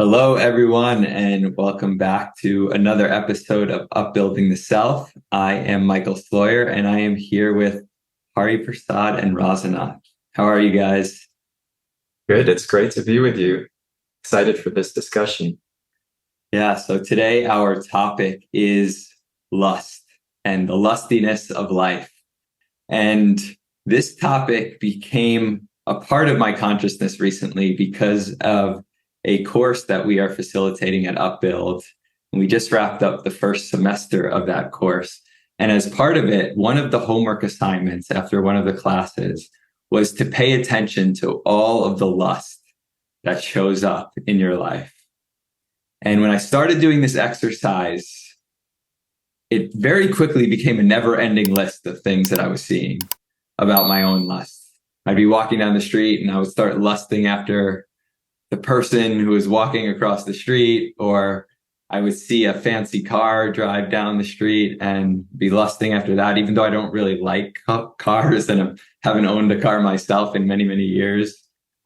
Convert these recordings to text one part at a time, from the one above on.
Hello, everyone, and welcome back to another episode of Upbuilding the Self. I am Michael Sloyer, and I am here with Hari Prasad and Rasanath. How are you guys? Good. It's great to be with you. Excited for this discussion. Yeah, so today our topic is lust and the lustiness of life. And this topic became a part of my consciousness recently because of a course that we are facilitating at Upbuild. And we just wrapped up the first semester of that course. And as part of it, one of the homework assignments after one of the classes was to pay attention to all of the lust that shows up in your life. And when I started doing this exercise, it very quickly became a never-ending list of things that I was seeing about my own lust. I'd be walking down the street and I would start lusting after the person who was walking across the street, or I would see a fancy car drive down the street and be lusting after that, even though I don't really like cars and I haven't owned a car myself in many, many years.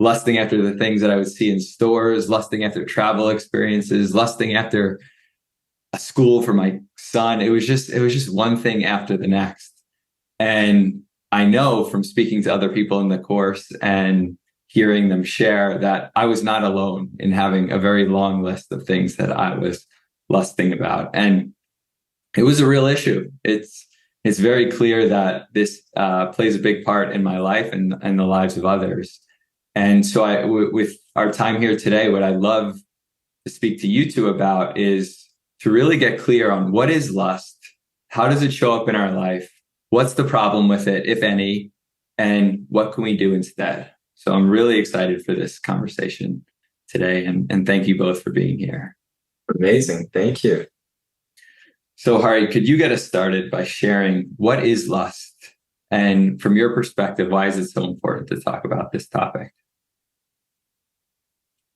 Lusting after the things that I would see in stores, lusting after travel experiences, lusting after a school for my son. It was just one thing after the next. And I know from speaking to other people in the course and hearing them share that I was not alone in having a very long list of things that I was lusting about. And it was a real issue. It's very clear that this plays a big part in my life and the lives of others. And so with our time here today, what I'd love to speak to you two about is to really get clear on what is lust, how does it show up in our life, what's the problem with it, if any, and what can we do instead? So I'm really excited for this conversation today, and thank you both for being here. Amazing. Thank you. So Hari, could you get us started by sharing what is lust? And from your perspective, why is it so important to talk about this topic?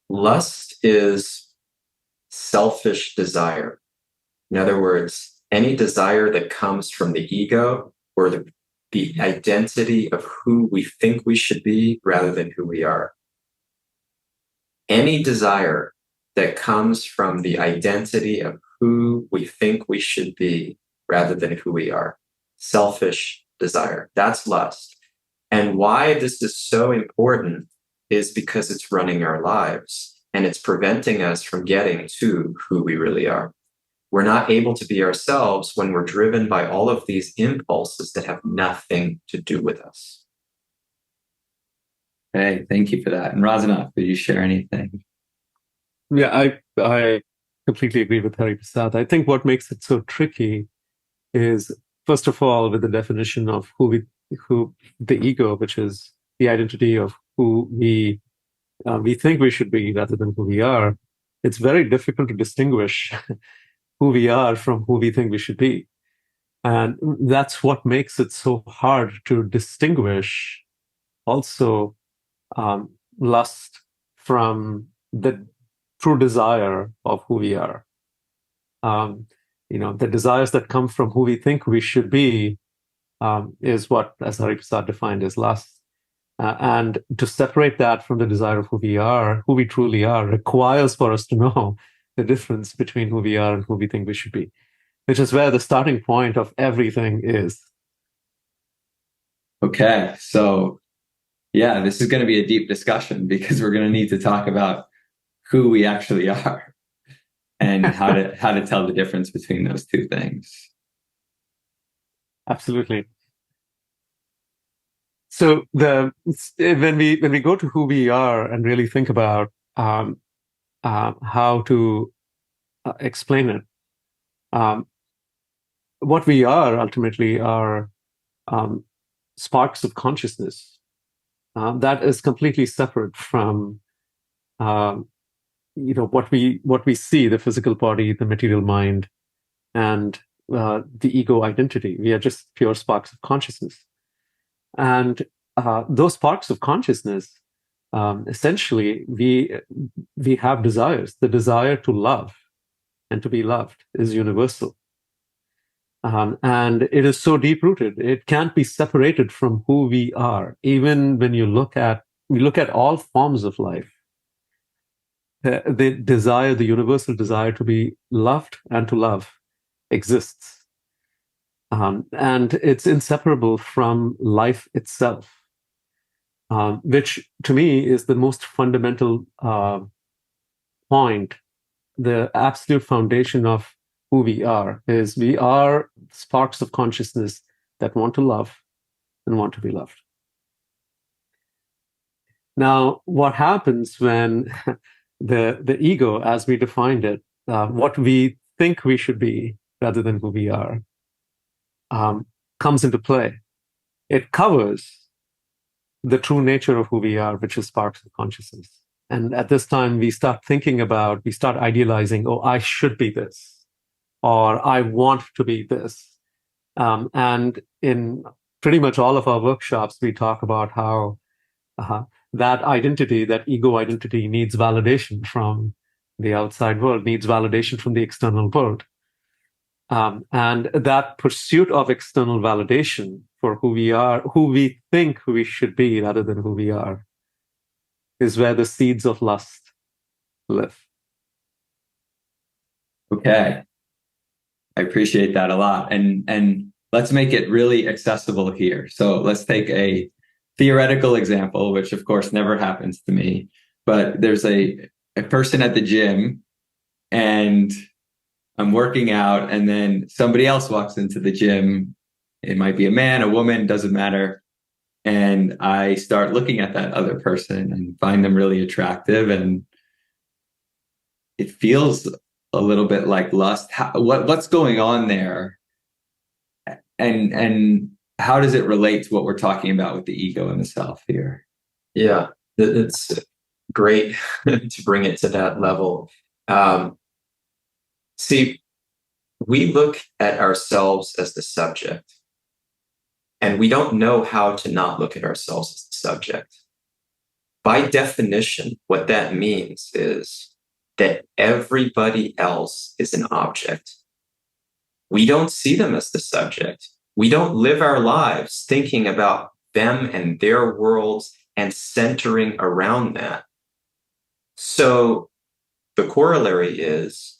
Lust is selfish desire. In other words, any desire that comes from the ego or the identity of who we think we should be rather than who we are. Any desire that comes from the identity of who we think we should be rather than who we are. Selfish desire. That's lust. And why this is so important is because it's running our lives and it's preventing us from getting to who we really are. We're not able to be ourselves when we're driven by all of these impulses that have nothing to do with us. Hey, thank you for that. And Rasanath, could you share anything? Yeah, I completely agree with Hari Prasad. I think what makes it so tricky is, first of all, with the definition of who the ego, which is the identity of who we think we should be rather than who we are. It's very difficult to distinguish who we are from who we think we should be. And that's what makes it so hard to distinguish also lust from the true desire of who we are. The desires that come from who we think we should be is what, as Hari Prasad defined, is lust. And to separate that from the desire of who we truly are, requires for us to know the difference between who we are and who we think we should be, which is where the starting point of everything is. Okay, so yeah, this is going to be a deep discussion because we're going to need to talk about who we actually are and how to tell the difference between those two things. Absolutely. So when we go to who we are and really think about how to explain it, what we are ultimately are sparks of consciousness that is completely separate from what we see, the physical body, the material mind, and the ego identity. We are just pure sparks of consciousness. And those sparks of consciousness, essentially, we have desires. The desire to love and to be loved is universal. And it is so deep-rooted. It can't be separated from who we are. Even when we look at all forms of life, the desire, the universal desire to be loved and to love exists. And it's inseparable from life itself, which to me is the most fundamental point. The absolute foundation of who we are is we are sparks of consciousness that want to love and want to be loved. Now, what happens when the ego, as we defined it, what we think we should be rather than who we are, comes into play? It covers the true nature of who we are, which is sparks of consciousness. And at this time, we start idealizing, oh, I should be this, or I want to be this. And in pretty much all of our workshops, we talk about how that identity, that ego identity, needs validation from the outside world, needs validation from the external world. And that pursuit of external validation for who we are, who we think we should be rather than who we are, is where the seeds of lust live. Okay. I appreciate that a lot. And let's make it really accessible here. So let's take a theoretical example, which of course never happens to me, but there's a person at the gym and I'm working out, and then somebody else walks into the gym. It might be a man, a woman, doesn't matter. And I start looking at that other person and find them really attractive. And it feels a little bit like lust. What's going on there? And how does it relate to what we're talking about with the ego and the self here? Yeah, it's great to bring it to that level. See, we look at ourselves as the subject, and we don't know how to not look at ourselves as the subject. By definition, what that means is that everybody else is an object. We don't see them as the subject. We don't live our lives thinking about them and their worlds and centering around that. So the corollary is,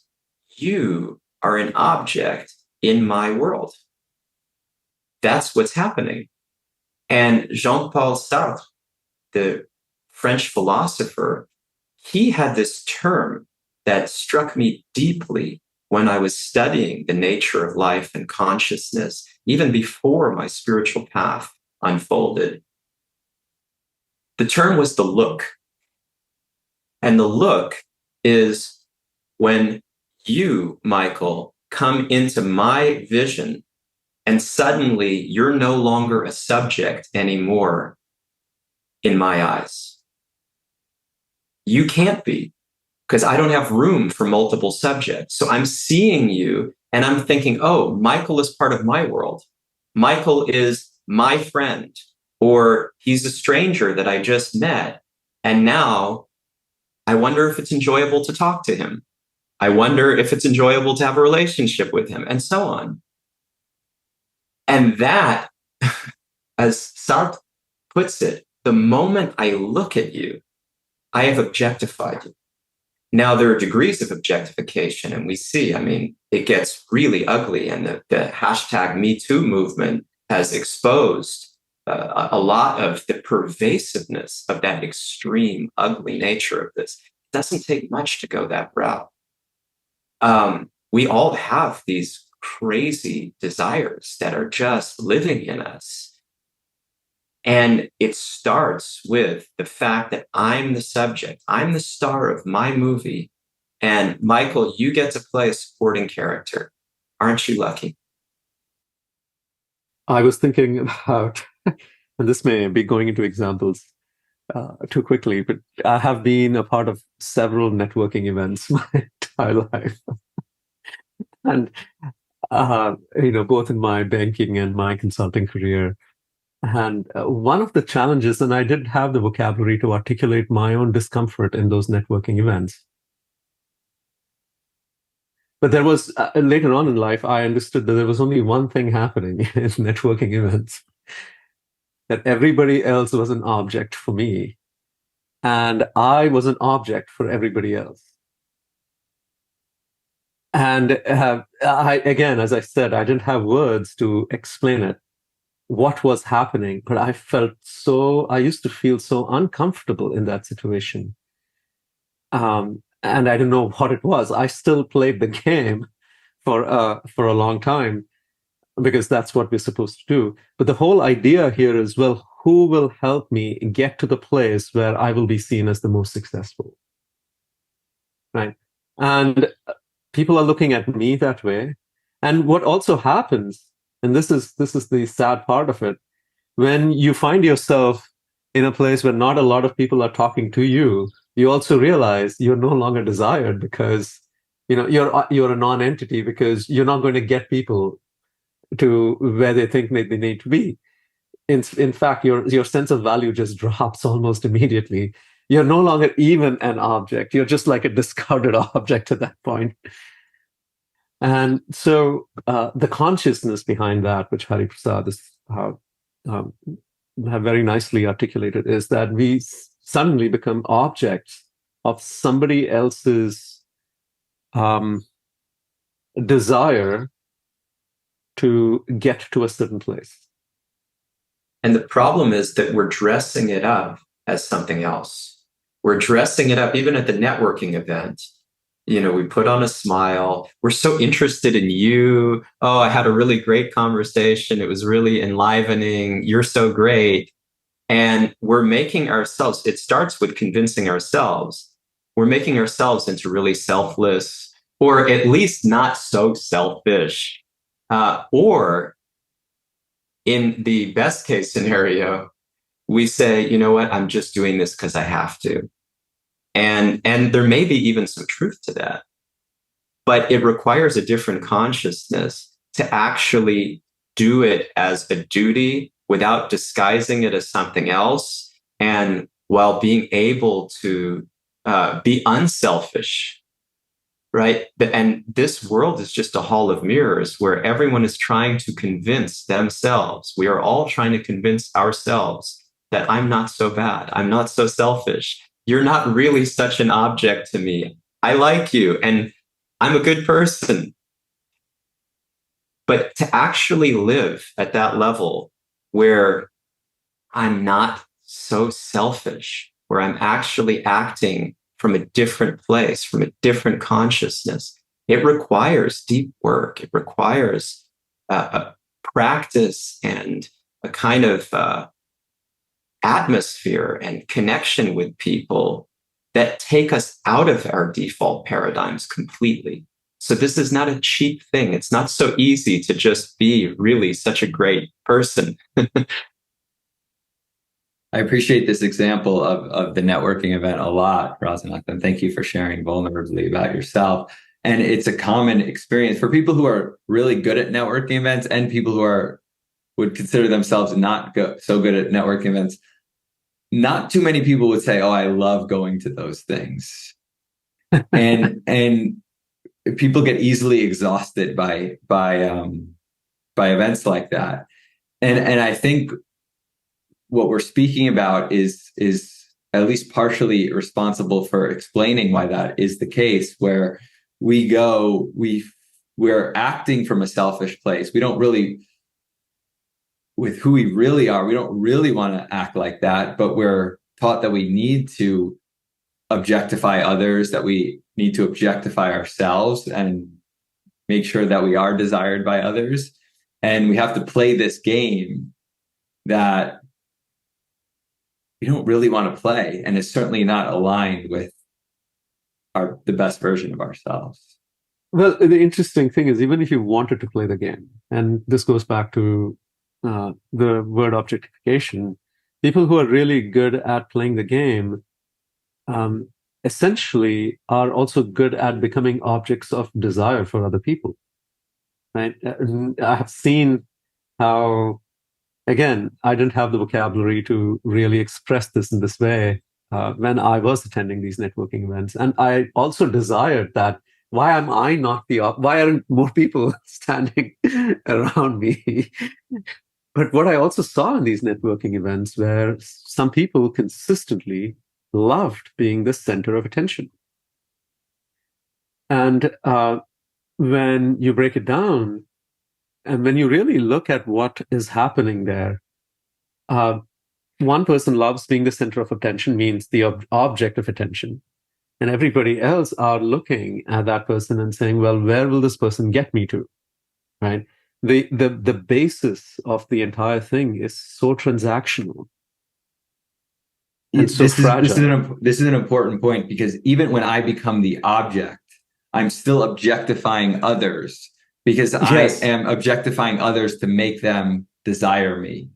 you are an object in my world. That's what's happening. And Jean-Paul Sartre, the French philosopher, he had this term that struck me deeply when I was studying the nature of life and consciousness, even before my spiritual path unfolded. The term was the look. And the look is when you, Michael, come into my vision and suddenly you're no longer a subject anymore in my eyes. You can't be, because I don't have room for multiple subjects. So I'm seeing you and I'm thinking, oh, Michael is part of my world. Michael is my friend, or he's a stranger that I just met. And now I wonder if it's enjoyable to talk to him. I wonder if it's enjoyable to have a relationship with him, and so on. And that, as Sartre puts it, the moment I look at you, I have objectified you. Now, there are degrees of objectification, and we see, it gets really ugly, and the hashtag #MeToo movement has exposed a lot of the pervasiveness of that extreme, ugly nature of this. It doesn't take much to go that route. We all have these crazy desires that are just living in us. And it starts with the fact that I'm the subject. I'm the star of my movie. And Michael, you get to play a supporting character. Aren't you lucky? I was thinking about, and this may be going into examples too quickly, but I have been a part of several networking events my entire life. And, both in my banking and my consulting career. And one of the challenges, and I didn't have the vocabulary to articulate my own discomfort in those networking events. But there was, later on in life, I understood that there was only one thing happening in networking events, that everybody else was an object for me. and I was an object for everybody else. And again, as I said, I didn't have words to explain it, what was happening, but I used to feel so uncomfortable in that situation. And I didn't know what it was. I still played the game for a long time because that's what we're supposed to do. But the whole idea here is, well, who will help me get to the place where I will be seen as the most successful? Right? And people are looking at me that way. And what also happens, and this is the sad part of it, when you find yourself in a place where not a lot of people are talking to you, you also realize you're no longer desired because you're a non-entity, because you're not going to get people to where they think they need to be. In fact, your sense of value just drops almost immediately. You're no longer even an object. You're just like a discarded object at that point. And so the consciousness behind that, which Hari Prasad have very nicely articulated, is that we suddenly become objects of somebody else's desire to get to a certain place. And the problem is that we're dressing it up as something else. We're dressing it up, even at the networking event. We put on a smile. We're so interested in you. Oh, I had a really great conversation. It was really enlivening. You're so great. And we're making ourselves, it starts with convincing ourselves. We're making ourselves into really selfless, or at least not so selfish. Or in the best case scenario, we say, you know what, I'm just doing this because I have to. And there may be even some truth to that, but it requires a different consciousness to actually do it as a duty without disguising it as something else, and while being able to be unselfish, right? And this world is just a hall of mirrors where everyone is trying to convince themselves. We are all trying to convince ourselves that I'm not so bad. I'm not so selfish. You're not really such an object to me. I like you and I'm a good person. But to actually live at that level where I'm not so selfish, where I'm actually acting from a different place, from a different consciousness, it requires deep work. It requires a practice and a kind of atmosphere and connection with people that take us out of our default paradigms completely. So this is not a cheap thing. It's not so easy to just be really such a great person. I appreciate this example of the networking event a lot, Rasanath, and thank you for sharing vulnerably about yourself. And it's a common experience for people who are really good at networking events and people who would consider themselves not so good at networking events. Not too many people would say, "Oh, I love going to those things," and people get easily exhausted by events like that. And I think what we're speaking about is at least partially responsible for explaining why that is the case, where we're acting from a selfish place. We don't really, with who we really are, we don't really want to act like that, but we're taught that we need to objectify others, that we need to objectify ourselves and make sure that we are desired by others. And we have to play this game that we don't really want to play, and it's certainly not aligned with the best version of ourselves. Well, the interesting thing is, even if you wanted to play the game, and this goes back to the word objectification, people who are really good at playing the game essentially are also good at becoming objects of desire for other people. Right? I have seen how, again, I didn't have the vocabulary to really express this in this way when I was attending these networking events. And I also desired that, why am I not why aren't more people standing around me? But what I also saw in these networking events were some people consistently loved being the center of attention. And when you break it down, and when you really look at what is happening there, one person loves being the center of attention, means the object of attention. And everybody else are looking at that person and saying, well, where will this person get me to? Right? The basis of the entire thing is so transactional and so fragile. This is an important point, because even when I become the object, I'm still objectifying others, because Yes. I am objectifying others to make them desire me.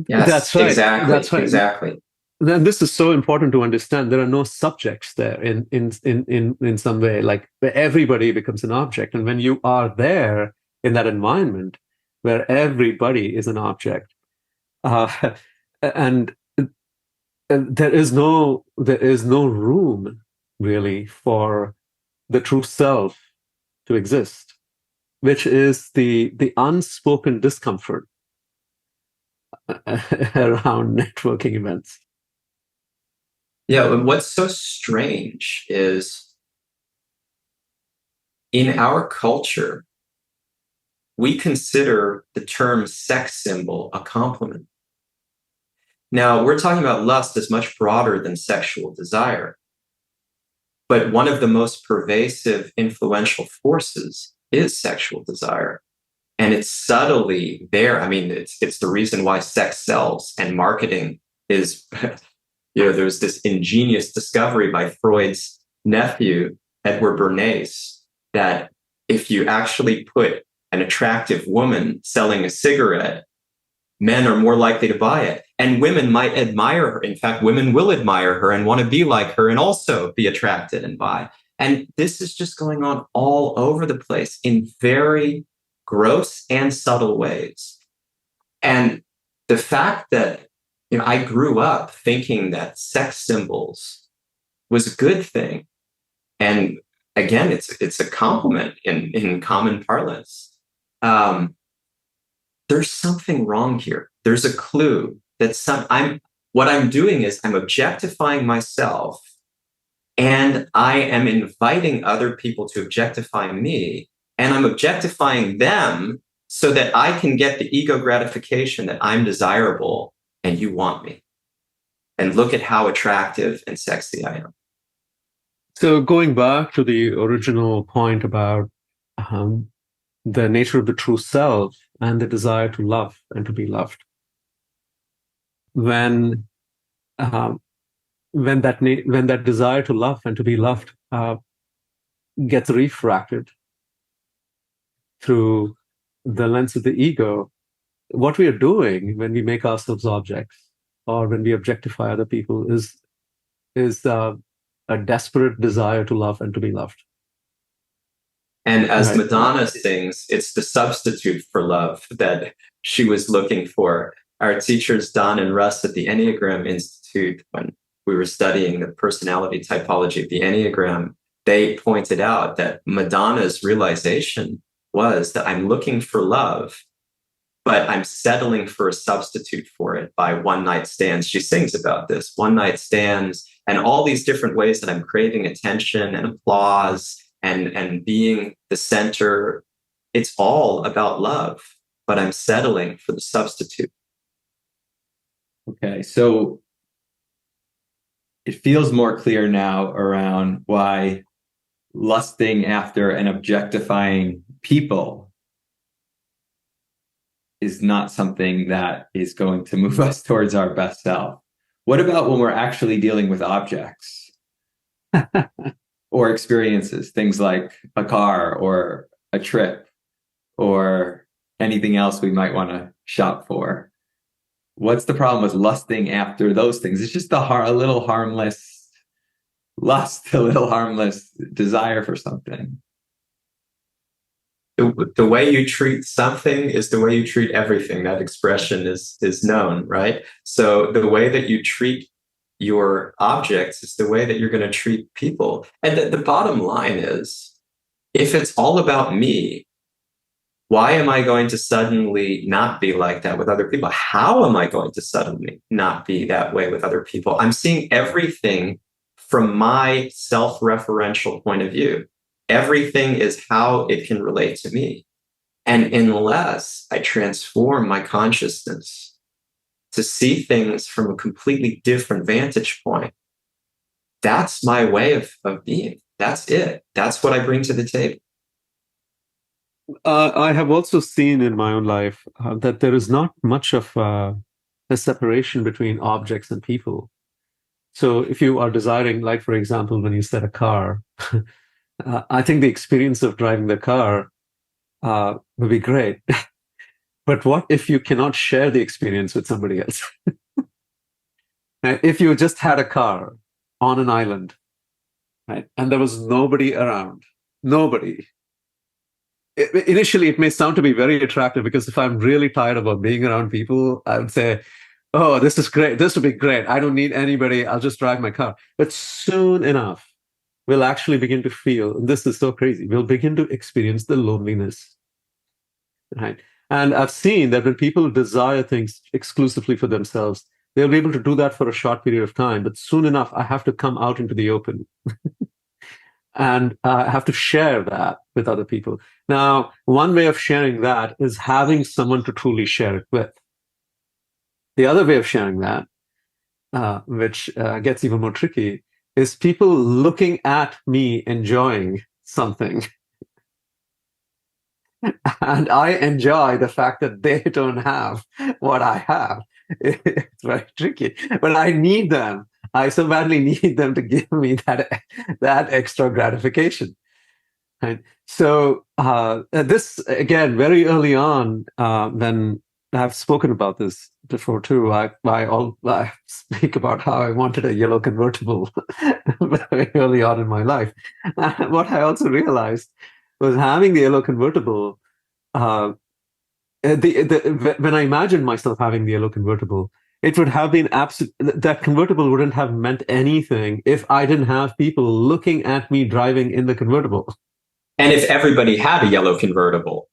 Yes, That's right. Exactly. That's right. Exactly. Then this is so important to understand. There are no subjects there in some way. Like everybody becomes an object, and when you are there in that environment where everybody is an object, and there is no room really for the true self to exist, which is the unspoken discomfort around networking events. Yeah, what's so strange is in our culture, we consider the term sex symbol a compliment. Now, we're talking about lust as much broader than sexual desire. But one of the most pervasive, influential forces is sexual desire. And it's subtly there. I mean, it's the reason why sex sells, and marketing is, there's this ingenious discovery by Freud's nephew, Edward Bernays, that if you actually put an attractive woman selling a cigarette, men are more likely to buy it. And women might admire her. In fact, women will admire her and want to be like her and also be attracted and buy. And this is just going on all over the place in very gross and subtle ways. And the fact that I grew up thinking that sex symbols was a good thing. And again, it's a compliment in common parlance. There's something wrong here. There's a clue that what I'm doing is I'm objectifying myself, and I am inviting other people to objectify me, and I'm objectifying them so that I can get the ego gratification that I'm desirable and you want me. And look at how attractive and sexy I am. So going back to the original point about the nature of the true self and the desire to love and to be loved. When that desire to love and to be loved gets refracted through the lens of the ego, what we are doing when we make ourselves objects or when we objectify other people is a desperate desire to love and to be loved. And as Madonna sings, it's the substitute for love that she was looking for. Our teachers, Don and Russ at the Enneagram Institute, when we were studying the personality typology of the Enneagram, they pointed out that Madonna's realization was that I'm looking for love, but I'm settling for a substitute for it by one-night stands. She sings about this, one-night stands, and all these different ways that I'm craving attention and applause and being the center. It's all about love, but I'm settling for the substitute. Okay, so it feels more clear now around why lusting after and objectifying people is not something that is going to move us towards our best self. What about when we're actually dealing with objects or experiences, things like a car or a trip or anything else we might want to shop for? What's the problem with lusting after those things? It's just a little harmless lust, a little harmless desire for something. The way you treat something is the way you treat everything. That expression is known, right? So the way that you treat your objects is the way that you're going to treat people. And the bottom line is, if it's all about me, why am I going to suddenly not be like that with other people? How am I going to suddenly not be that way with other people? I'm seeing everything from my self-referential point of view. Everything is how it can relate to me. And unless I transform my consciousness to see things from a completely different vantage point, that's my way of being. That's it. That's what I bring to the table. I have also seen in my own life that there is not much of a separation between objects and people. So if you are desiring, like, for example, when you said a car, I think the experience of driving the car would be great. But what if you cannot share the experience with somebody else? If you just had a car on an island, right, and there was nobody around, nobody. Initially, it may sound to be very attractive, because if I'm really tired about being around people, I would say, oh, this is great. This would be great. I don't need anybody. I'll just drive my car. But soon enough, we'll actually begin to feel, and this is so crazy, we'll begin to experience the loneliness, right? And I've seen that when people desire things exclusively for themselves, they'll be able to do that for a short period of time. But soon enough, I have to come out into the open. And I have to share that with other people. Now, one way of sharing that is having someone to truly share it with. The other way of sharing that, which gets even more tricky, is people looking at me enjoying something. And I enjoy the fact that they don't have what I have. It's very tricky. But I need them. I so badly need them to give me that extra gratification. Right? So this, again, very early on, when I've spoken about this before too, I speak about how I wanted a yellow convertible very early on in my life. What I also realized was having the yellow convertible, when I imagined myself having the yellow convertible, it would have been that convertible wouldn't have meant anything if I didn't have people looking at me driving in the convertible. And if everybody had a yellow convertible,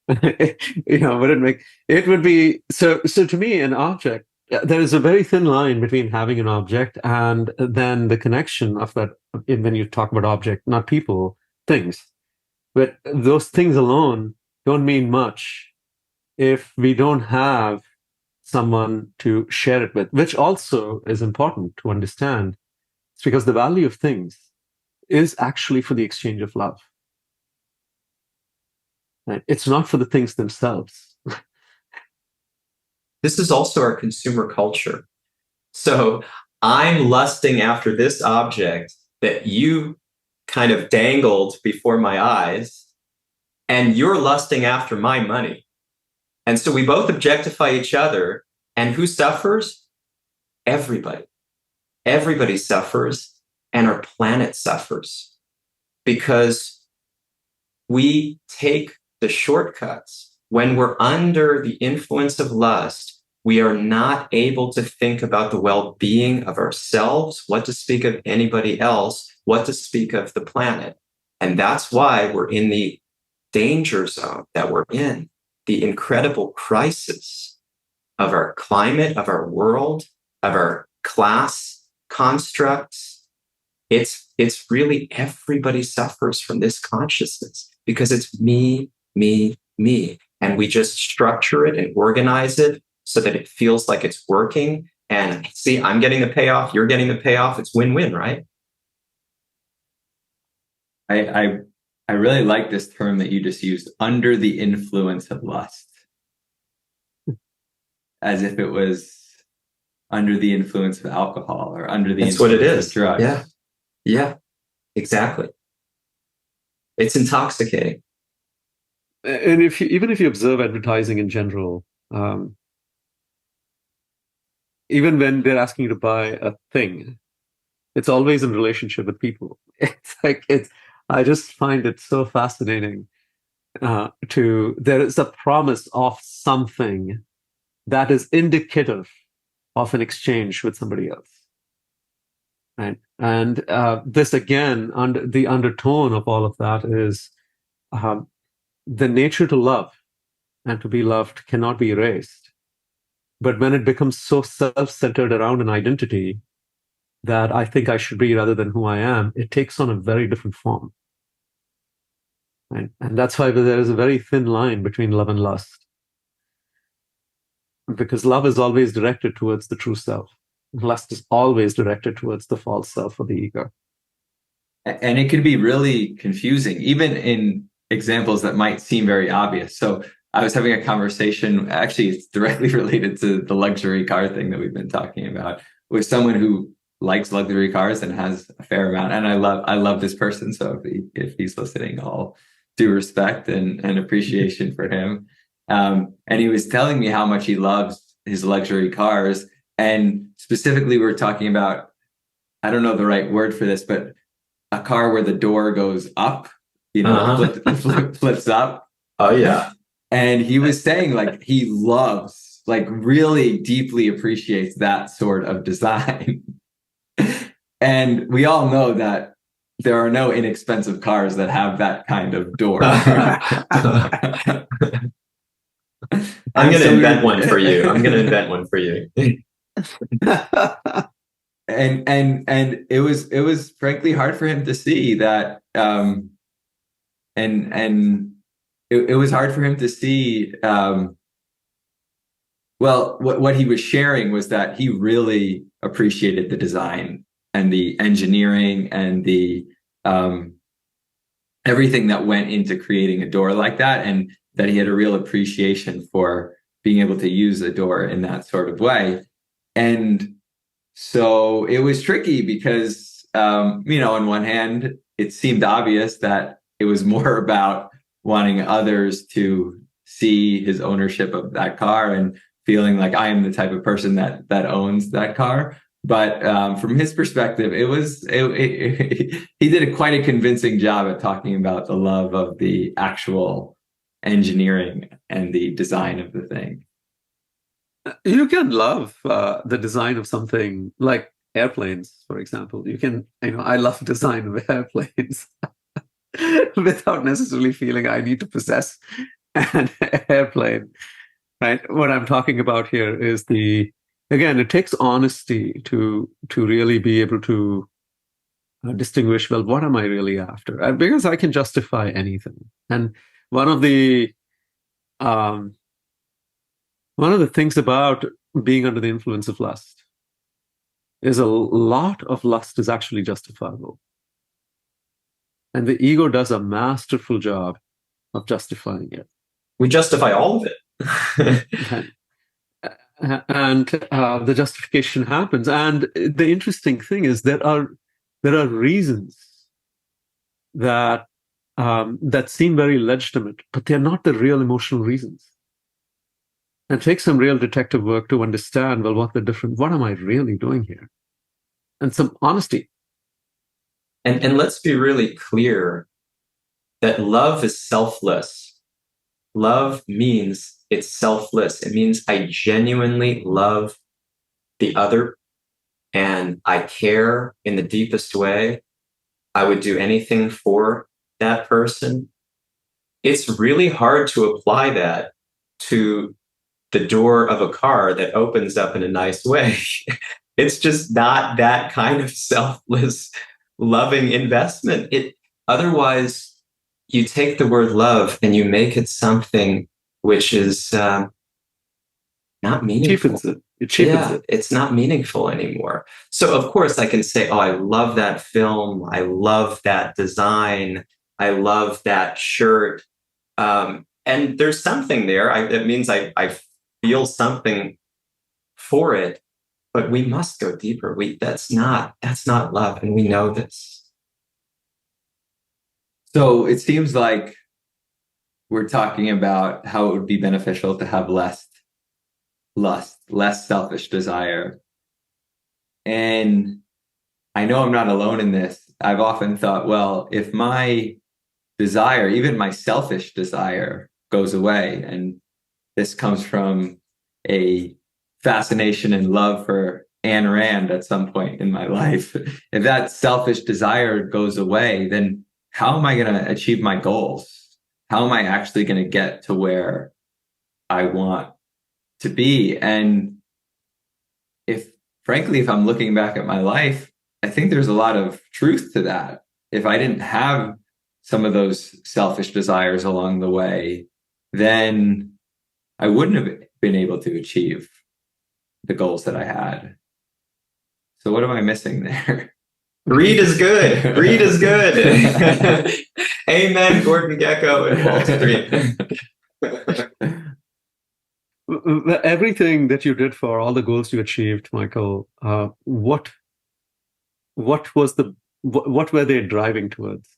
it would be so to me, an object, there is a very thin line between having an object and then the connection of that. When you talk about object, not people, things, but those things alone don't mean much if we don't have someone to share it with, which also is important to understand. It's because the value of things is actually for the exchange of love. Right? It's not for the things themselves. This is also our consumer culture. So I'm lusting after this object that you kind of dangled before my eyes, and you're lusting after my money. And so we both objectify each other. And who suffers? Everybody. Everybody suffers, and our planet suffers because we take the shortcuts. When we're under the influence of lust, we are not able to think about the well-being of ourselves, what to speak of anybody else, what to speak of the planet. And that's why we're in the danger zone that we're in, the incredible crisis of our climate, of our world, of our class constructs. It's really everybody suffers from this consciousness because it's me, me, me. And we just structure it and organize it so that it feels like it's working. And see, I'm getting the payoff, you're getting the payoff. It's win-win, right? I really like this term that you just used, under the influence of lust. As if it was under the influence of alcohol or under the That's what it influence is. of drugs. Yeah. Yeah, exactly. It's intoxicating. And even if you observe advertising in general, even when they're asking you to buy a thing, it's always in relationship with people. I just find it so fascinating. There is a promise of something that is indicative of an exchange with somebody else. Right? And this, again, under the undertone of all of that is the nature to love and to be loved cannot be erased. But when it becomes so self-centered around an identity, that I think I should be rather than who I am, it takes on a very different form. Right? And that's why there is a very thin line between love and lust. Because love is always directed towards the true self. Lust is always directed towards the false self or the ego. And it can be really confusing, even in examples that might seem very obvious. So I was having a conversation, actually, it's directly related to the luxury car thing that we've been talking about, with someone who likes luxury cars and has a fair amount. And I love this person. So if he's listening, all due respect and appreciation for him. And he was telling me how much he loves his luxury cars. And specifically, we're talking about, I don't know the right word for this, but a car where the door goes up, flips up. Oh, yeah. And he was saying, like, he loves, like, really deeply appreciates that sort of design. And we all know that there are no inexpensive cars that have that kind of door. I'm going to invent one for you. And it was frankly hard for him to see that, it was hard for him to see. What he was sharing was that he really appreciated the design and the engineering and the everything that went into creating a door like that, and that he had a real appreciation for being able to use a door in that sort of way. And so it was tricky because, on one hand, it seemed obvious that it was more about wanting others to see his ownership of that car and feeling like I am the type of person that owns that car. But from his perspective, he did quite a convincing job at talking about the love of the actual engineering and the design of the thing. You can love the design of something like airplanes, for example. You can, I love design of airplanes without necessarily feeling I need to possess an airplane, right? What I'm talking about here is again, it takes honesty to really be able to distinguish, well, what am I really after? Because I can justify anything. And one of the things about being under the influence of lust is a lot of lust is actually justifiable. And the ego does a masterful job of justifying it. We justify all of it. And the justification happens. And the interesting thing is there are reasons that seem very legitimate, but they're not the real emotional reasons. And take some real detective work to understand, well, what am I really doing here? And some honesty. And let's be really clear that love is selfless. Love means it's selfless. It means I genuinely love the other and I care in the deepest way. I would do anything for that person. It's really hard to apply that to the door of a car that opens up in a nice way. It's just not that kind of selfless, loving investment. Otherwise, you take the word love and you make it something which is not meaningful. It cheapens it. It's not meaningful anymore. So of course I can say, oh, I love that film. I love that design. I love that shirt. And there's something there. It means I feel something for it, but we must go deeper. That's not love. And we know this. So it seems like we're talking about how it would be beneficial to have less lust, less selfish desire. And I know I'm not alone in this. I've often thought, well, if my desire, even my selfish desire, goes away, and this comes from a fascination and love for Ayn Rand at some point in my life. If that selfish desire goes away, then how am I going to achieve my goals? How am I actually going to get to where I want to be? And frankly, if I'm looking back at my life, I think there's a lot of truth to that. If I didn't have some of those selfish desires along the way, then I wouldn't have been able to achieve the goals that I had. So what am I missing there? Greed is good. Greed is good. Amen, Gordon Gekko and Wall Street. Everything that you did for all the goals you achieved, Michael, what were they driving towards?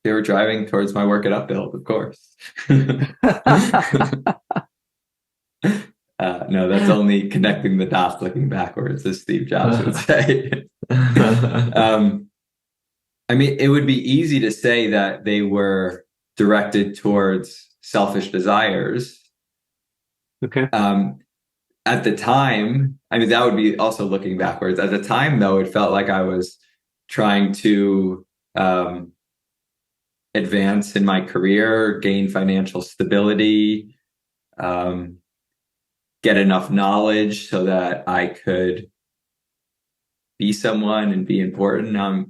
They were driving towards my work at Upbuild, of course. No, that's only connecting the dots looking backwards, as Steve Jobs would say. I mean, it would be easy to say that they were directed towards selfish desires. Okay. At the time, I mean, that would be also looking backwards. At the time, though, it felt like I was trying to advance in my career, gain financial stability, get enough knowledge so that I could be someone and be important. Now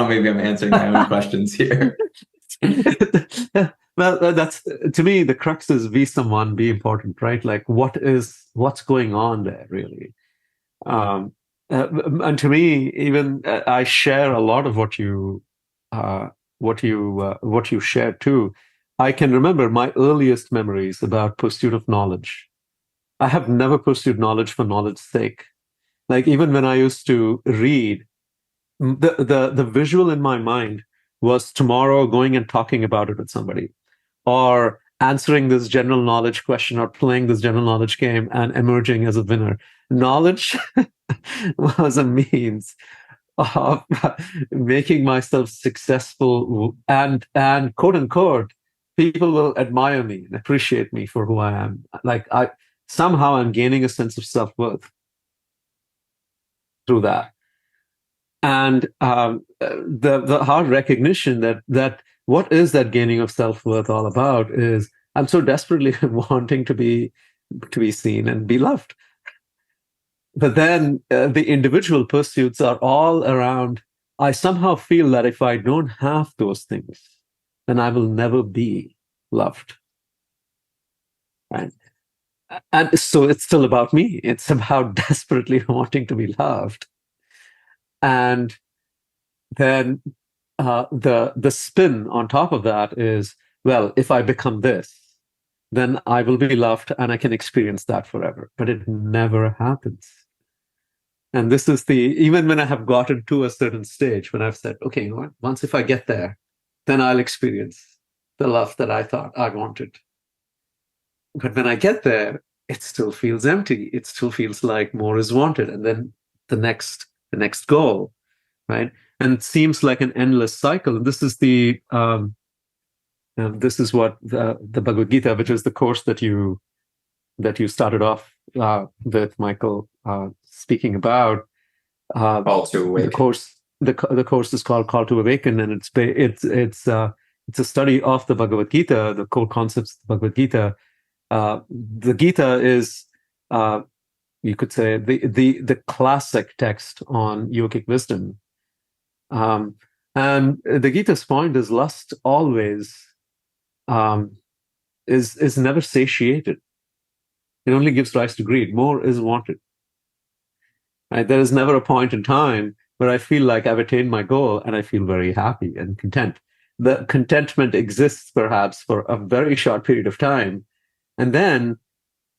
maybe I'm answering my own questions here. Well, that's, to me, the crux is be someone, be important, right? Like what's going on there, really? And to me, even I share a lot of what you shared too. I can remember my earliest memories about pursuit of knowledge. I have never pursued knowledge for knowledge's sake. Like even when I used to read, the visual in my mind was tomorrow going and talking about it with somebody, or answering this general knowledge question, or playing this general knowledge game and emerging as a winner. Knowledge was a means of making myself successful, and quote unquote, people will admire me and appreciate me for who I am. Like somehow I'm gaining a sense of self-worth through that. And the hard recognition that what is that gaining of self-worth all about is I'm so desperately wanting to be seen and be loved. But then the individual pursuits are all around, I somehow feel that if I don't have those things, then I will never be loved. Right? And so it's still about me. It's about desperately wanting to be loved. And then the spin on top of that is, well, if I become this, then I will be loved and I can experience that forever. But it never happens. And this is even when I have gotten to a certain stage, when I've said, okay, you know what? Once if I get there, then I'll experience the love that I thought I wanted. But when I get there, it still feels empty. It still feels like more is wanted. And then the next goal, right? And it seems like an endless cycle. And this is this is what the Bhagavad-Gita, which is the course that you started off with, Michael, speaking about. Call to Awaken. The course is called Call to Awaken, and it's a study of the Bhagavad-Gita, the core concepts of the Bhagavad-Gita. The Gita is, you could say, the classic text on yogic wisdom. And the Gita's point is lust always is never satiated. It only gives rise to greed. More is wanted. Right? There is never a point in time where I feel like I've attained my goal and I feel very happy and content. The contentment exists perhaps for a very short period of time. And then,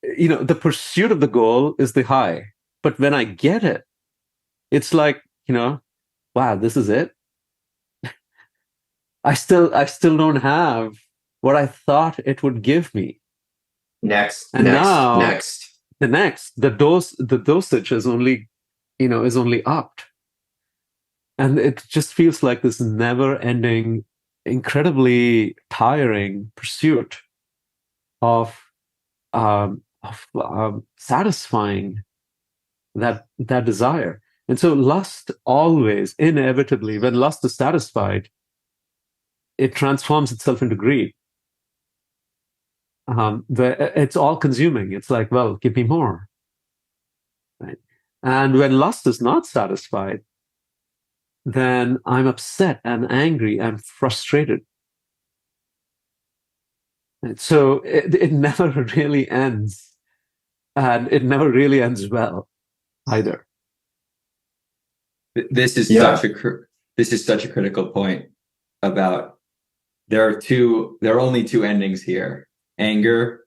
the pursuit of the goal is the high. But when I get it, it's like, wow, this is it. I still don't have what I thought it would give me. Next. The dosage is only, upped. And it just feels like this never-ending, incredibly tiring pursuit of satisfying that desire. And so lust always, inevitably, when lust is satisfied, it transforms itself into greed. It's all consuming. It's like, well, give me more. Right? And when lust is not satisfied, then I'm upset and angry and frustrated. And so it never really ends, and it never really ends well either. This is such a critical point about there are only two endings here: anger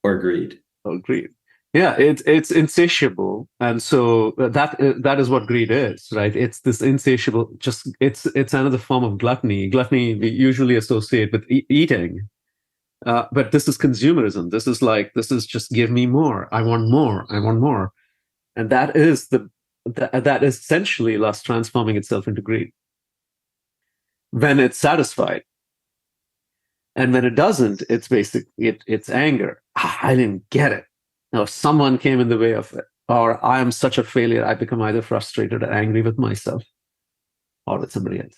or greed. Greed. Yeah, it's insatiable, and so that is what greed is, right? It's this insatiable. It's another form of gluttony. Gluttony we usually associate with eating, but this is consumerism. This is just give me more. I want more. I want more, and that is essentially lust transforming itself into greed when it's satisfied. And when it doesn't, it's it's anger. I didn't get it. Or someone came in the way of it. Or I am such a failure. I become either frustrated or angry with myself or with somebody else.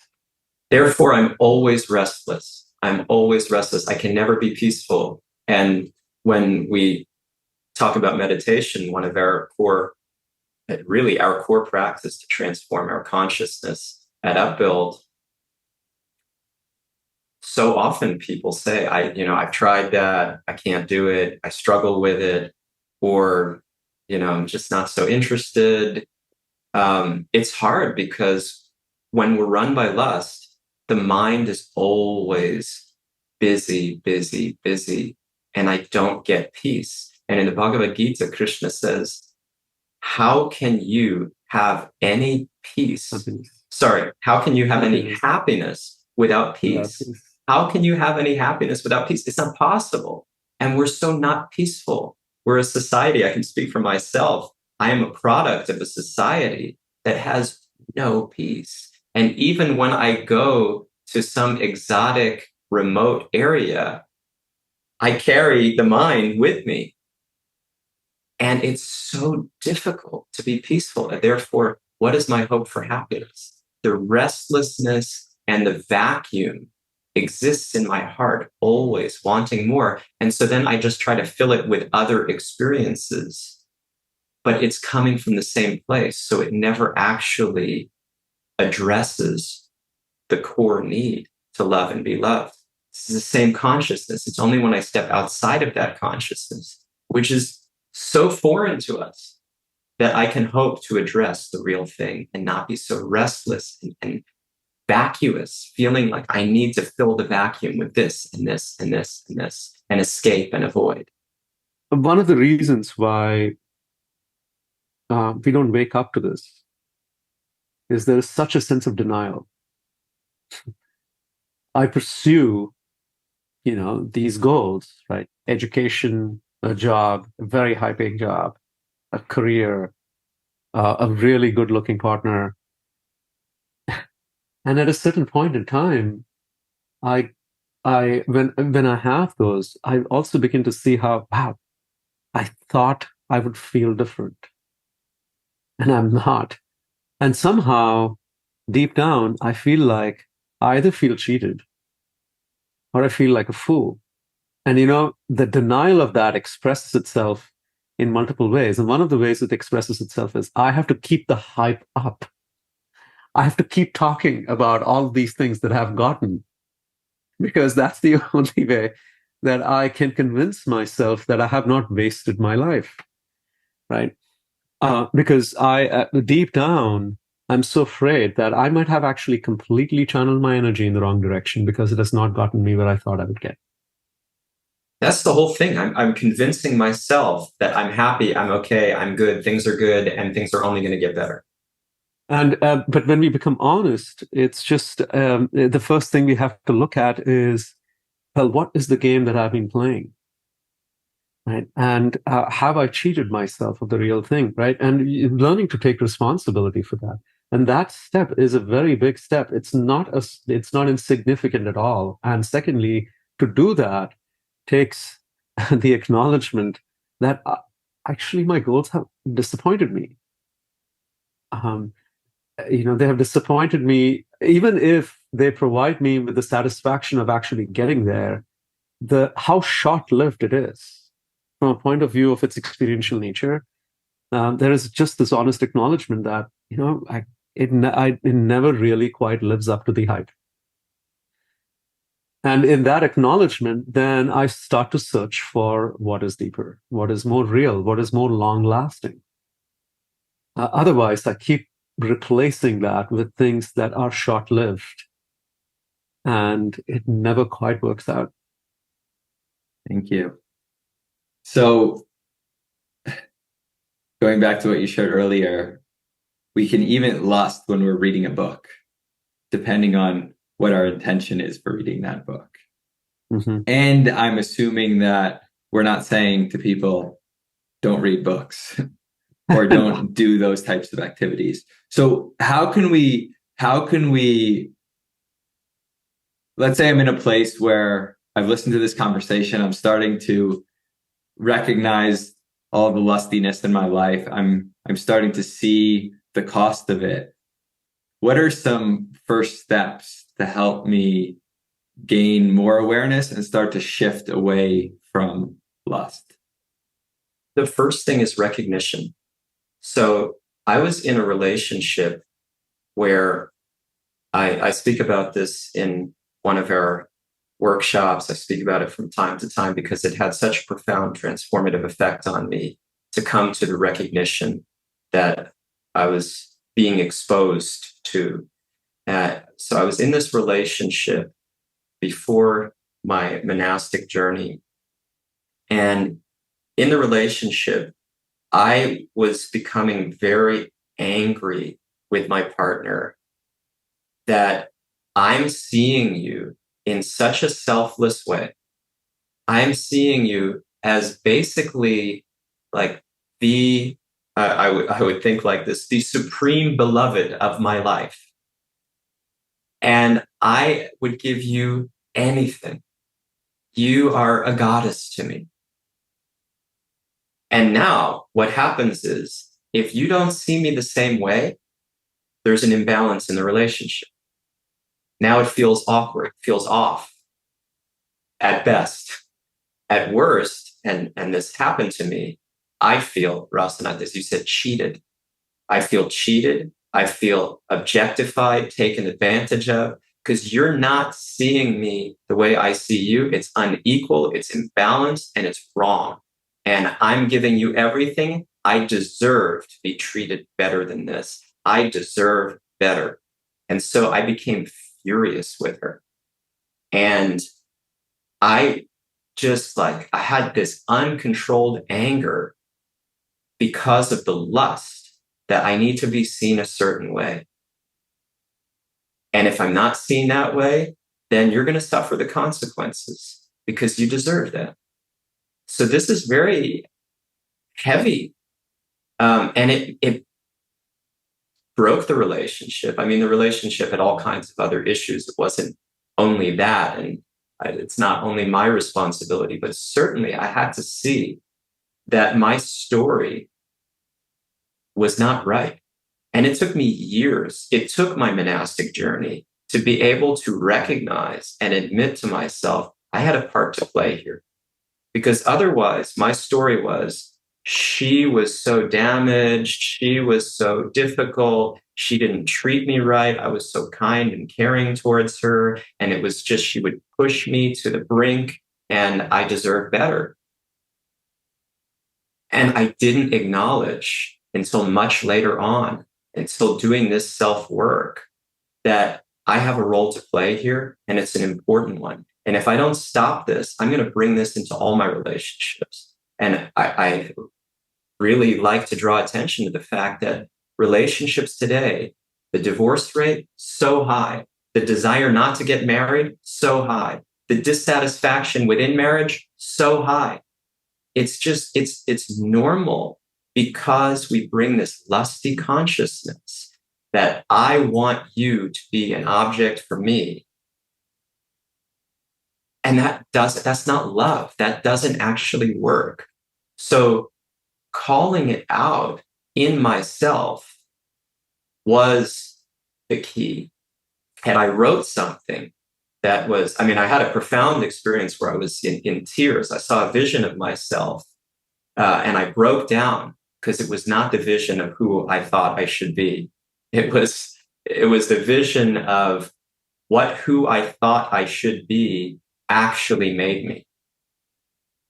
Therefore, I'm always restless. I'm always restless. I can never be peaceful. And when we talk about meditation, one of our core practice to transform our consciousness at Upbuild, so often people say, I've tried that, I can't do it, I struggle with it, or, I'm just not so interested. It's hard because when we're run by lust, the mind is always busy, busy, busy, and I don't get peace. And in the Bhagavad-Gita, Krishna says, how can you have any peace? How can you have any happiness without peace? How can you have any happiness without peace? It's not possible. And we're so not peaceful. We're a society, I can speak for myself. I am a product of a society that has no peace. And even when I go to some exotic, remote area, I carry the mind with me. And it's so difficult to be peaceful. And therefore, what is my hope for happiness? The restlessness and the vacuum exists in my heart, always wanting more. And so then I just try to fill it with other experiences, but it's coming from the same place. So it never actually addresses the core need to love and be loved. This is the same consciousness. It's only when I step outside of that consciousness, which is so foreign to us, that I can hope to address the real thing and not be so restless and vacuous, feeling like I need to fill the vacuum with this and this and this and this and escape and avoid. One of the reasons why we don't wake up to this is there is such a sense of denial. I pursue, these goals, right? Education, a job, a very high-paying job, a career, a really good-looking partner. And at a certain point in time, when I have those, I also begin to see how, wow, I thought I would feel different, and I'm not. And somehow, deep down, I feel like I either feel cheated or I feel like a fool. And the denial of that expresses itself in multiple ways. And one of the ways it expresses itself is I have to keep the hype up. I have to keep talking about all these things that I've gotten, because that's the only way that I can convince myself that I have not wasted my life, right? Because deep down, I'm so afraid that I might have actually completely channeled my energy in the wrong direction because it has not gotten me where I thought I would get. That's the whole thing. I'm convincing myself that I'm happy, I'm okay, I'm good, things are good, and things are only going to get better. And but when we become honest, it's just the first thing we have to look at is, well, what is the game that I've been playing, right? And have I cheated myself of the real thing, right? And learning to take responsibility for that. And that step is a very big step. It's not insignificant at all. And secondly, to do that takes the acknowledgement that actually my goals have disappointed me. They have disappointed me, even if they provide me with the satisfaction of actually getting there, how short-lived it is from a point of view of its experiential nature. there is just this honest acknowledgement that, it never really quite lives up to the hype. And in that acknowledgement, then I start to search for what is deeper, what is more real, what is more long-lasting. Otherwise, I keep replacing that with things that are short-lived, and it never quite works out. Thank you. So, going back to what you shared earlier, we can even lust when we're reading a book, depending on what our intention is for reading that book. Mm-hmm. And I'm assuming that we're not saying to people, don't read books or don't do those types of activities. So how can we, let's say I'm in a place where I've listened to this conversation, I'm starting to recognize all the lustiness in my life. I'm starting to see the cost of it. What are some first steps to help me gain more awareness and start to shift away from lust? The first thing is recognition. So I was in a relationship where I speak about this in one of our workshops. I speak about it from time to time because it had such a profound transformative effect on me to come to the recognition that I was being exposed to. So I was in this relationship before my monastic journey. And in the relationship, I was becoming very angry with my partner that I'm seeing you in such a selfless way. I'm seeing you as basically like I would think like this, the supreme beloved of my life. And I would give you anything. You are a goddess to me. And now what happens is, if you don't see me the same way, there's an imbalance in the relationship. Now it feels awkward, feels off at best. At worst, and this happened to me, I feel, Rasanath, as you said, cheated. I feel cheated. I feel objectified, taken advantage of, because you're not seeing me the way I see you. It's unequal, it's imbalanced, and it's wrong. And I'm giving you everything. I deserve to be treated better than this. I deserve better. And so I became furious with her. And I had this uncontrolled anger because of the lust that I need to be seen a certain way. And if I'm not seen that way, then you're going to suffer the consequences because you deserve that. So this is very heavy. And it broke the relationship. I mean, the relationship had all kinds of other issues. It wasn't only that. And it's not only my responsibility, but certainly I had to see that my story was not right. And it took me years. It took my monastic journey to be able to recognize and admit to myself, I had a part to play here. Because otherwise, my story was, she was so damaged. She was so difficult. She didn't treat me right. I was so kind and caring towards her. And it was just, she would push me to the brink and I deserve better. And I didn't acknowledge until much later on, until doing this self-work, that I have a role to play here and it's an important one. And if I don't stop this, I'm going to bring this into all my relationships. And I really like to draw attention to the fact that relationships today, the divorce rate, so high. The desire not to get married, so high. The dissatisfaction within marriage, so high. It's just, it's normal because we bring this lusty consciousness that I want you to be an object for me. And that's not love. That doesn't actually work. So calling it out in myself was the key. And I wrote something that was, I had a profound experience where I was in tears. I saw a vision of myself and I broke down because it was not the vision of who I thought I should be. It was the vision of what who I thought I should be actually made me.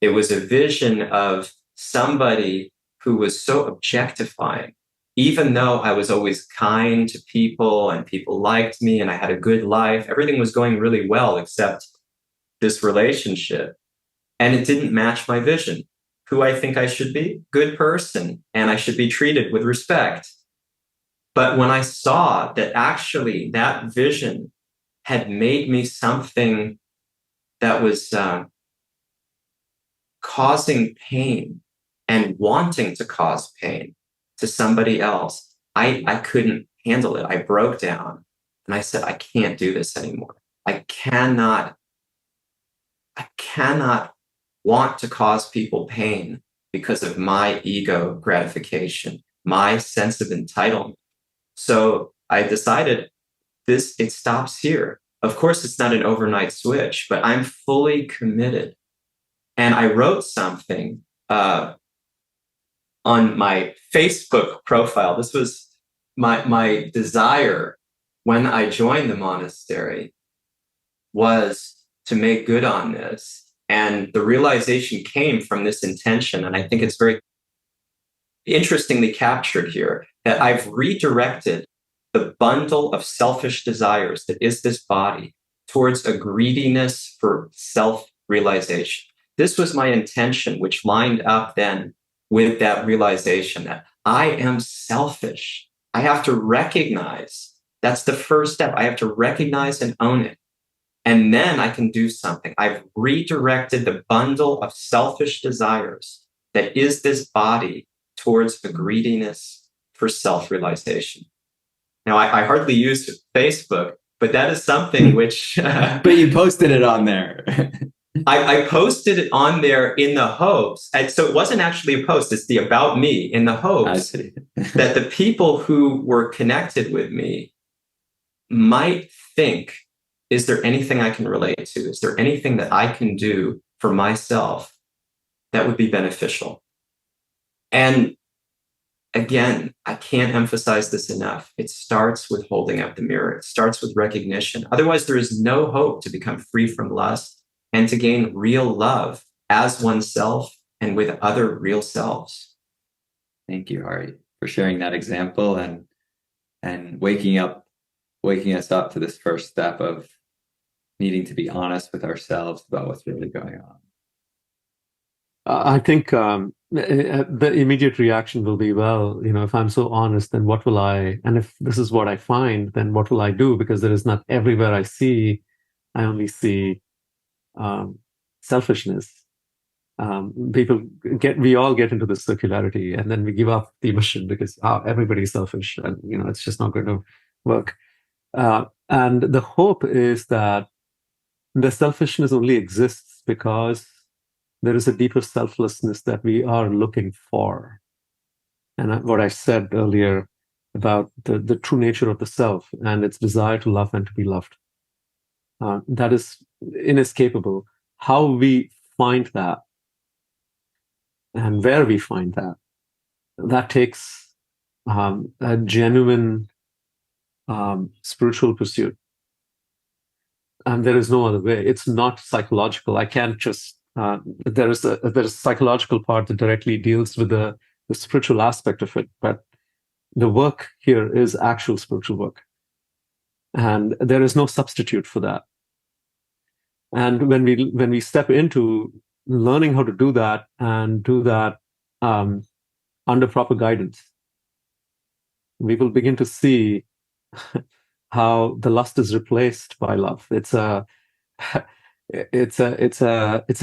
It was a vision of somebody who was so objectifying, even though I was always kind to people and people liked me and I had a good life. Everything was going really well except this relationship. And it didn't match my vision. Who I think I should be? Good person. And I should be treated with respect. But when I saw that actually that vision had made me something that was causing pain and wanting to cause pain to somebody else, I couldn't handle it. I broke down and I said, I can't do this anymore. I cannot want to cause people pain because of my ego gratification, my sense of entitlement. So I decided it stops here. Of course, it's not an overnight switch, but I'm fully committed. And I wrote something on my Facebook profile. This was my desire when I joined the monastery was to make good on this. And the realization came from this intention. And I think it's very interestingly captured here that I've redirected the bundle of selfish desires that is this body towards a greediness for self-realization. This was my intention, which lined up then with that realization that I am selfish. I have to recognize, that's the first step. I have to recognize and own it. And then I can do something. I've redirected the bundle of selfish desires that is this body towards a greediness for self-realization. Now, I hardly use Facebook, but that is something which... But you posted it on there. I posted it on there in the hopes, and so it wasn't actually a post, it's the about me, in the hopes that the people who were connected with me might think, is there anything I can relate to? Is there anything that I can do for myself that would be beneficial? And again, I can't emphasize this enough. It starts with holding up the mirror. It starts with recognition. Otherwise, there is no hope to become free from lust and to gain real love as oneself and with other real selves. Thank you, Hari, for sharing that example and waking us up to this first step of needing to be honest with ourselves about what's really going on. I think the immediate reaction will be, well, if I'm so honest, then what will I, and if this is what I find, then what will I do? Because there is not everywhere I only see selfishness. We all get into this circularity, and then we give up the mission because everybody's selfish, and it's just not going to work. And the hope is that the selfishness only exists because there is a deeper selflessness that we are looking for. And what I said earlier about the true nature of the self and its desire to love and to be loved. That is inescapable. How we find that and where we find that takes a genuine spiritual pursuit. And there is no other way. It's not psychological. I can't just there is a psychological part that directly deals with the spiritual aspect of it, but the work here is actual spiritual work, and there is no substitute for that. And when we step into learning how to do that and do that under proper guidance, we will begin to see how the lust is replaced by love. It's an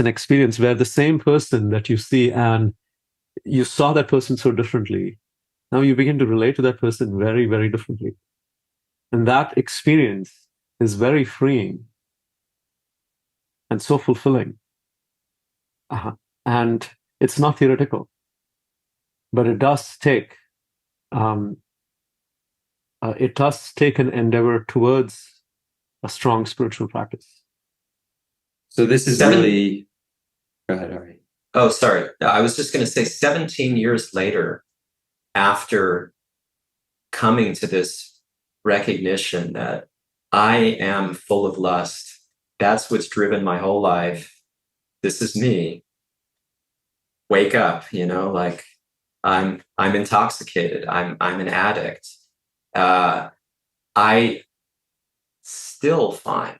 experience where the same person that you see and you saw that person so differently, now you begin to relate to that person very, very differently. And that experience is very freeing and so fulfilling. And it's not theoretical, but it does take an endeavor towards a strong spiritual practice. So this is really... Go ahead, Ari. Oh, sorry. I was just going to say 17 years later, after coming to this recognition that I am full of lust, that's what's driven my whole life. This is me. Wake up, like I'm intoxicated. I'm an addict. I still find,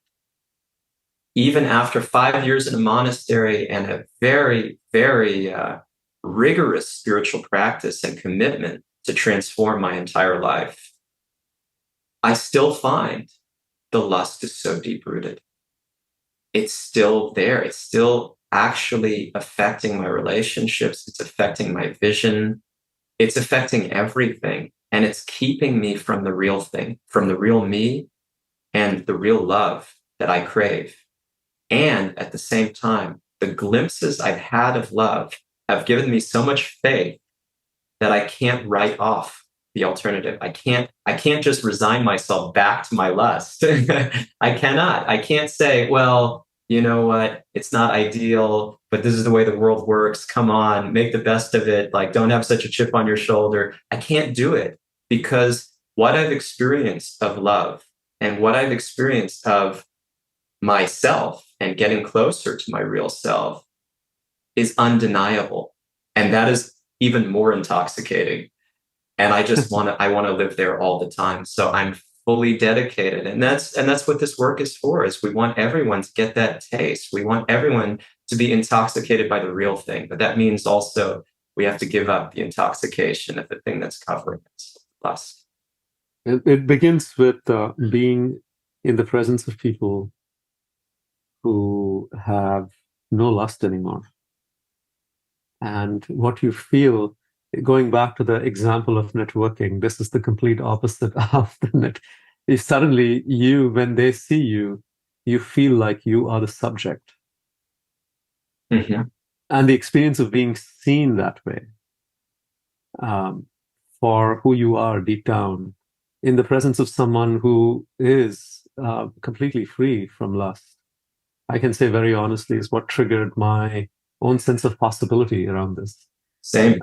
even after 5 years in a monastery and a very, very rigorous spiritual practice and commitment to transform my entire life, I still find the lust is so deep-rooted. It's still there. It's still actually affecting my relationships. It's affecting my vision. It's affecting everything. And it's keeping me from the real thing, from the real me and the real love that I crave. And at the same time, the glimpses I've had of love have given me so much faith that I can't write off the alternative. I can't just resign myself back to my lust. I cannot. I can't say, well, you know what? It's not ideal, but this is the way the world works. Come on, make the best of it. Like, don't have such a chip on your shoulder. I can't do it because what I've experienced of love and what I've experienced of myself and getting closer to my real self is undeniable. And that is even more intoxicating. And I just want to live there all the time. So I'm fully dedicated. And that's what this work is for, is we want everyone to get that taste. We want everyone to be intoxicated by the real thing. But that means also we have to give up the intoxication of the thing that's covering us, lust. It begins with being in the presence of people who have no lust anymore. And what you feel, going back to the example of networking, this is the complete opposite of the net. If suddenly when they see you, you feel like you are the subject. Mm-hmm. And the experience of being seen that way, for who you are deep down, in the presence of someone who is completely free from lust, I can say very honestly, is what triggered my own sense of possibility around this. Same.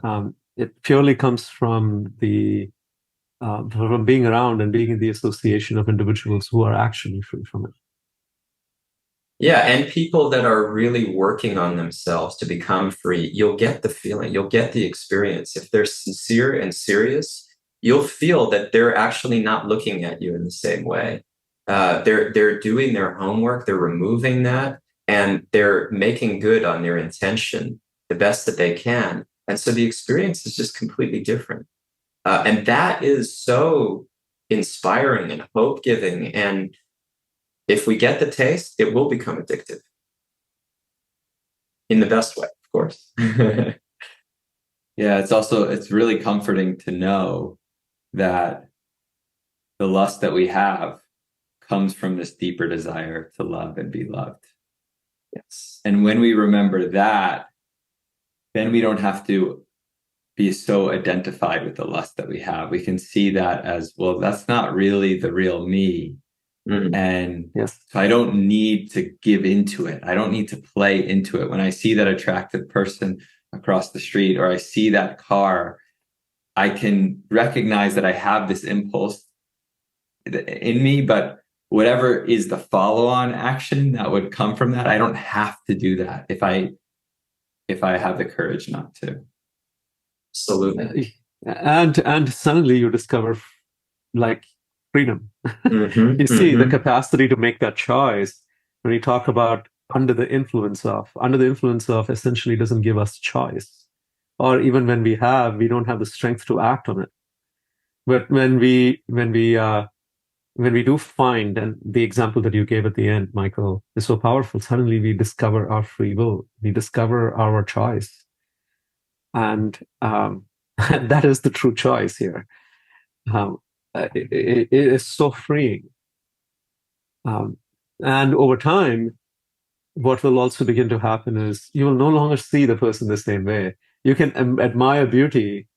It purely comes from from being around and being in the association of individuals who are actually free from it. Yeah, and people that are really working on themselves to become free, you'll get the feeling, you'll get the experience. If they're sincere and serious, you'll feel that they're actually not looking at you in the same way. They're doing their homework, they're removing that, and they're making good on their intention the best that they can. And so the experience is just completely different. And that is so inspiring and hope-giving. And if we get the taste, it will become addictive. In the best way, of course. Yeah, it's really comforting to know that the lust that we have comes from this deeper desire to love and be loved. Yes. And when we remember that, then we don't have to be so identified with the lust that we have. We can see that as, well, that's not really the real me. Mm. And yes, so I don't need to give into it. I don't need to play into it. When I see that attractive person across the street, or I see that car, I can recognize that I have this impulse in me, but whatever is the follow-on action that would come from that, I don't have to do that if I have the courage not to. Absolutely. And suddenly you discover like freedom. Mm-hmm, You see the capacity to make that choice. When you talk about under the influence of essentially doesn't give us choice. Or even when we don't have the strength to act on it. But when we do find, and the example that you gave at the end, Michael, is so powerful, suddenly we discover our free will, we discover our choice. And that is the true choice here. It is so freeing. And over time, what will also begin to happen is you will no longer see the person the same way. You can admire beauty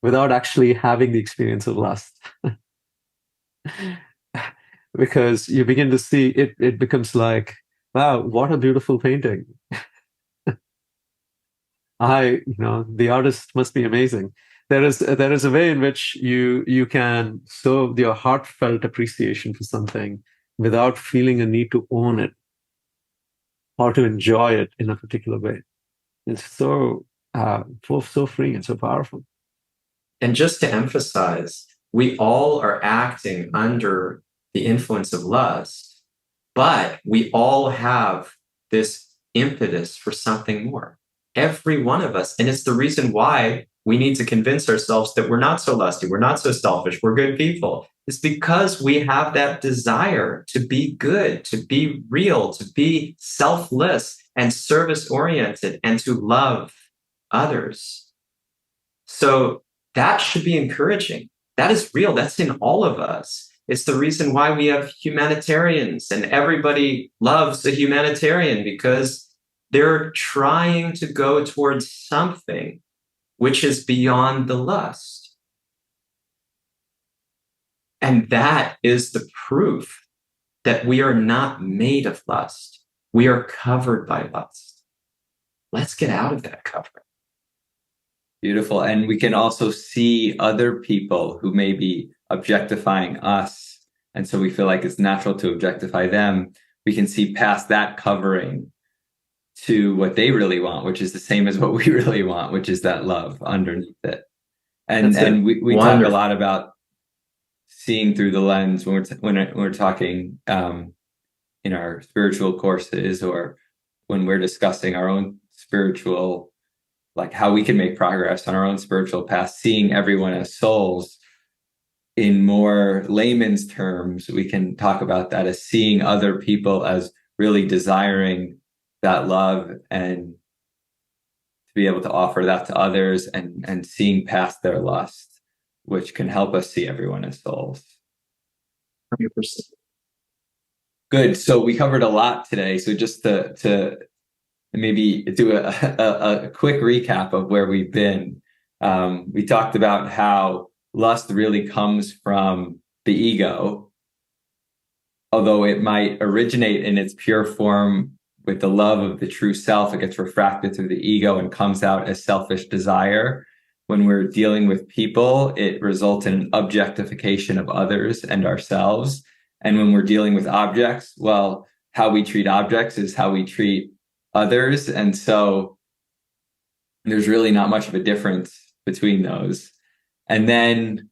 without actually having the experience of lust. Because you begin to see it becomes like, wow, what a beautiful painting. The artist must be amazing. there is a way in which you can show your heartfelt appreciation for something without feeling a need to own it or to enjoy it in a particular way. It's so free and so powerful. And just to emphasize, we all are acting under the influence of lust, but we all have this impetus for something more. Every one of us. And it's the reason why we need to convince ourselves that we're not so lusty, we're not so selfish, we're good people. It's because we have that desire to be good, to be real, to be selfless and service-oriented, and to love others. So that should be encouraging. That is real. That's in all of us. It's the reason why we have humanitarians, and everybody loves a humanitarian, because they're trying to go towards something which is beyond the lust. And that is the proof that we are not made of lust. We are covered by lust. Let's get out of that covering. Beautiful. And we can also see other people who may be objectifying us. And so we feel like it's natural to objectify them. We can see past that covering to what they really want, which is the same as what we really want, which is that love underneath it. And we talk a lot about seeing through the lens when we're talking in our spiritual courses, or when we're discussing our own spiritual, like how we can make progress on our own spiritual path, seeing everyone as souls. In more layman's terms, we can talk about that as seeing other people as really desiring that love, and to be able to offer that to others, and seeing past their lust, which can help us see everyone as souls. 100%. Good. So we covered a lot today. So just to maybe do a quick recap of where we've been. We talked about how lust really comes from the ego, although it might originate in its pure form with the love of the true self. It gets refracted through the ego and comes out as selfish desire. When we're dealing with people, it results in an objectification of others and ourselves. And when we're dealing with objects, well, how we treat objects is how we treat others. And so there's really not much of a difference between those. And then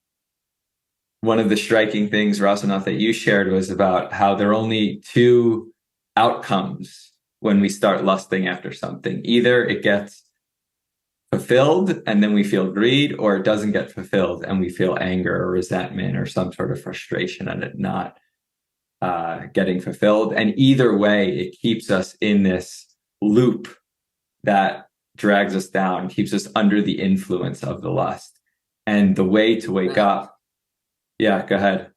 one of the striking things, Rasanath, that you shared was about how there are only two outcomes when we start lusting after something. Either it gets fulfilled and then we feel greed, or it doesn't get fulfilled and we feel anger or resentment or some sort of frustration at it not getting fulfilled. And either way, it keeps us in this loop that drags us down, keeps us under the influence of the lust. And the way to wake up, yeah, go ahead.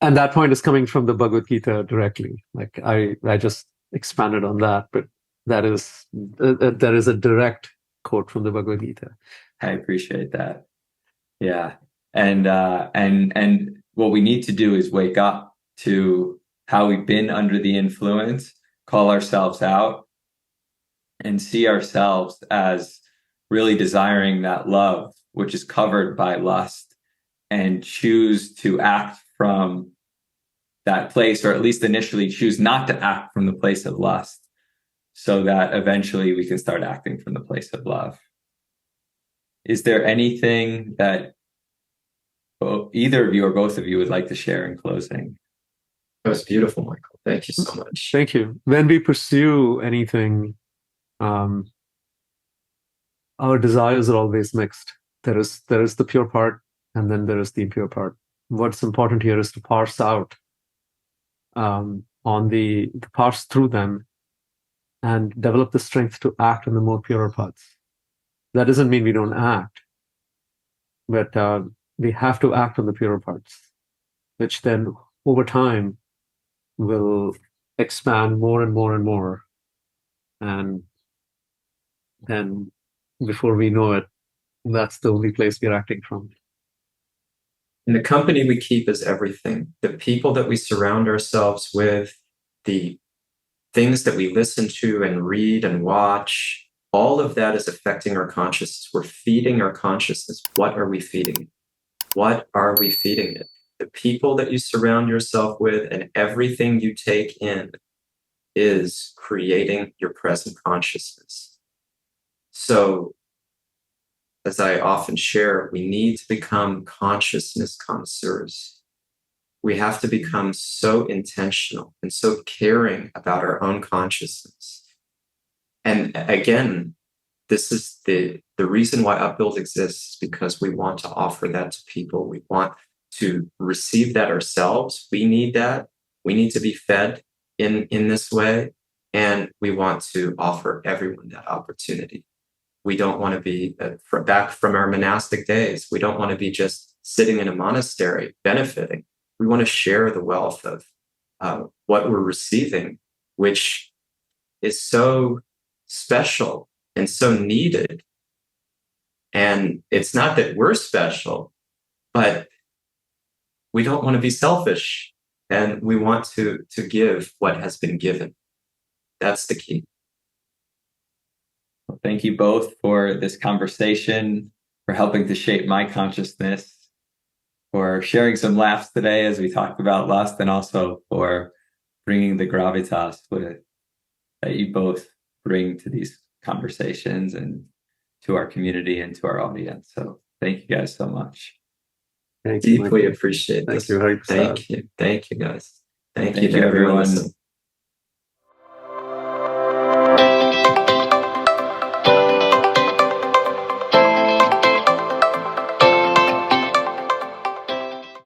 And that point is coming from the Bhagavad-Gita directly. Like I just expanded on that, but that is a direct quote from the Bhagavad-Gita. I appreciate that. Yeah. And what we need to do is wake up to how we've been under the influence, call ourselves out, and see ourselves as really desiring that love, which is covered by lust, and choose to act from that place, or at least initially choose not to act from the place of lust, so that eventually we can start acting from the place of love. Is there anything that either of you or both of you would like to share in closing? That was beautiful, Michael. Thank you so much. Thank you. When we pursue anything, our desires are always mixed. There is the pure part, and then there is the impure part. What's important here is to parse out parse through them and develop the strength to act on the more purer parts. That doesn't mean we don't act, but we have to act on the purer parts, which then over time will expand more and more and more. And then before we know it, that's the only place we're acting from. And the company we keep is everything. The people that we surround ourselves with, the things that we listen to and read and watch, all of that is affecting our consciousness. We're feeding our consciousness. What are we feeding it? What are we feeding it? The people that you surround yourself with and everything you take in is creating your present consciousness. So, as I often share, we need to become consciousness connoisseurs. We have to become so intentional and so caring about our own consciousness. And again, this is the reason why Upbuild exists, because we want to offer that to people. We want to receive that ourselves. We need that. We need to be fed in this way. And we want to offer everyone that opportunity. We don't want to be, back from our monastic days, we don't want to be just sitting in a monastery benefiting. We want to share the wealth of what we're receiving, which is so special and so needed. And it's not that we're special, but we don't want to be selfish, and we want to give what has been given. That's the key. Well, thank you both for this conversation, for helping to shape my consciousness, for sharing some laughs today as we talked about lust, and also for bringing the gravitas that you both bring to these conversations and to our community and to our audience. So thank you guys so much. Deeply appreciate this. Thank you. Thank you. Thank you, guys. Thank you to everyone listening.